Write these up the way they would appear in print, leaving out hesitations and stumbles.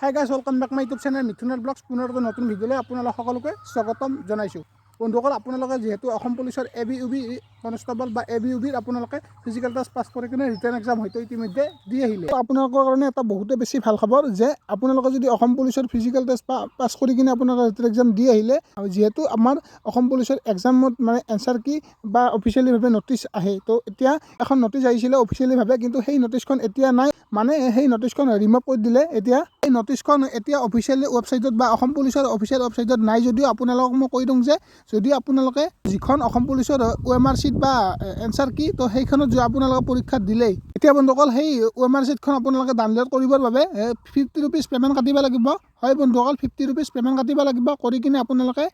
High guys, welcome back my YouTube channel মিথুনৰ vlogs. পুনৰ এটা নতুন ভিডিঅ'লৈ আপোনালোক সকলোকে স্বাগতম জনাইছোঁ। বন্ধুসকল, আপোনালোকে যিহেতু অসম পুলিচৰ ABUB কনষ্টেবল বা ABUBৰ আপোনালোকে ফিজিকেল টেষ্ট পাছ কৰি কিনে ৰিটাৰ্ণ এক্সাম হয়তো ইতিমধ্যে দি আহিলে। আপোনালোকৰ কাৰণে এটা বহুতে বেছি ভাল খবৰ যে আপোনালোকে যদি অসম পুলিচৰ ফিজিকেল টেষ্ট পাছ কৰি কিনে আপোনালোকে ৰিটাৰ্ণ এক্সাম দি আহিলে, আৰু যিহেতু আমাৰ অসম পুলিচৰ এক্সামত মানে এনচাৰ কি বা অফিচিয়েলিভাৱে নটিচ আহে, তো এতিয়া এখন নটিচ আহিছিলে অফিচিয়েলিভাৱে, কিন্তু সেই নটিচখন এতিয়া নাই। মানে সেই নটিচখন ৰিমুভ কৰি দিলে। এতিয়া এই নটিচখন এতিয়া অফিচিয়েলি ৱেবছাইটত বা অসম পুলিচৰ অফিচিয়েল ৱেবছাইটত নাই। যদিও আপোনালোকক মই কৈ দিওঁ যে যদি আপোনালোকে যিখন অসম পুলিচৰ OMR শ্বীট বা এনচাৰ কি, তো সেইখনত যদি আপোনালোকে পৰীক্ষাত দিলেই, এতিয়া বন্ধুসকল সেই OMR শ্বীটখন আপোনালোকে ডাউনলোড কৰিবৰ বাবে 50 rupees পে'মেণ্ট কাটিব লাগিব। হয় বন্ধুসকল, 50 rupees পে'মেণ্ট কাটিব লাগিব। কৰি কিনে আপোনালোকে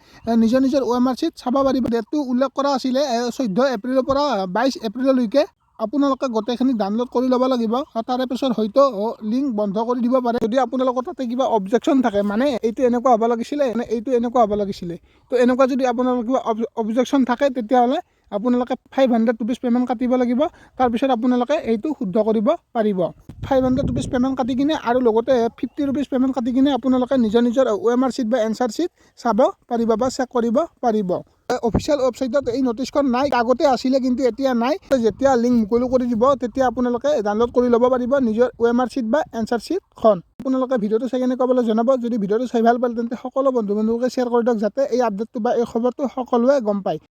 নিজৰ OMR শ্বীট চাব পাৰিব। ডেটটো উল্লেখ কৰা আছিলে 14 এপ্ৰিলৰ পৰা 22 এপ্ৰিললৈকে। আপোনালোকে গোটেইখিনি ডাউনলোড কৰি ল'ব লাগিব। তাৰে পিছত হয়তো লিংক বন্ধ কৰি দিব পাৰে যদি আপোনালোকৰ তাতে কিবা অবজেকশ্যন থাকে, মানে এইটো এনেকুৱা হ'ব লাগিছিলে, এইটো এনেকুৱা হ'ব লাগিছিলে। তো এনেকুৱা যদি আপোনালোকৰ কিবা অবজেকশ্যন থাকে, তেতিয়াহ'লে আপোনালোকে 500 rupees পে'মেণ্ট কাটিব লাগিব। তাৰপিছত আপোনালোকে এইটো শুদ্ধ কৰিব পাৰিব। 500 rupees পে'মেণ্ট কাটি কিনে আৰু লগতে 50 rupees পে'মেণ্ট কাটি কিনে আপোনালোকে নিজৰ OMR শ্বীট বা এনচাৰ শ্বীট চাব পাৰিব বা চেক কৰিব পাৰিব। অফিচিয়েল ৱেবছাইটত এই নটিচখন নাই। আগতে আছিলে কিন্তু এতিয়া নাই। যেতিয়া লিংক মুকলি কৰি দিব, তেতিয়া আপোনালোকে ডাউনলোড কৰি ল'ব পাৰিব নিজৰ OMR শ্বীট বা এনচাৰ শ্বীটখন। আপোনালোকে ভিডিঅ'টো চাই কেনে ক'বলৈ জনাব। যদি ভিডিঅ'টো চাই ভাল পালে তেন্তে সকলো বন্ধু বান্ধৱীকে শ্বেয়াৰ কৰি দিয়ক, যাতে এই আপডেটটো বা এই খবৰটো সকলোৱে গম পায়।